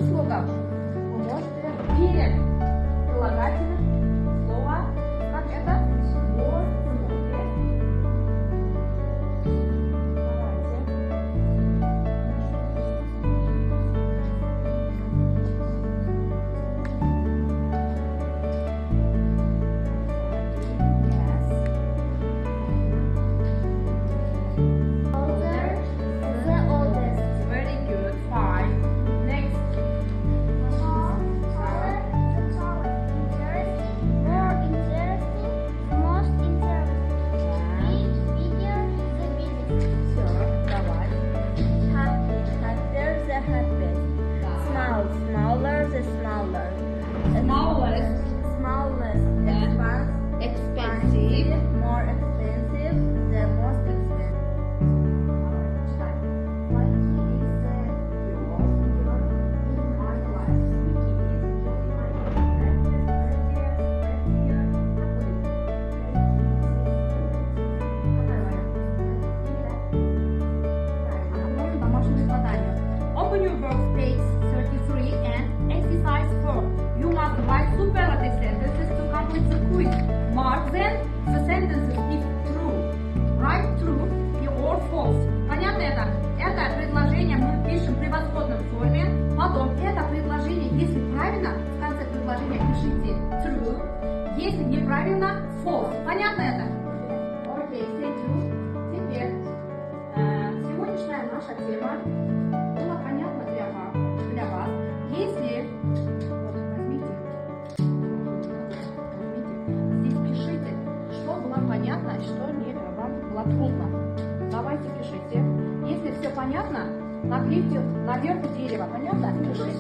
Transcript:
больше слогов, вы можете перед прилагательным слово, как это? More. Open your work page 33 and exercise 4. You must write superlative sentences to complete the quiz. Mark then the sentences if true. Write true or false. Понятно это? Это предложение мы пишем в превосходной форме. Потом это предложение, если правильно, в конце предложения пишите true. Если неправильно, false. Понятно это? Окей, thank you. Теперь сегодняшняя наша тема была понятна для вас. Если вот, возьмите, здесь пишите, что было понятно, что вам было трудно. Давайте пишите. Если все понятно, наклейте наверх дерева. Понятно? Пишите.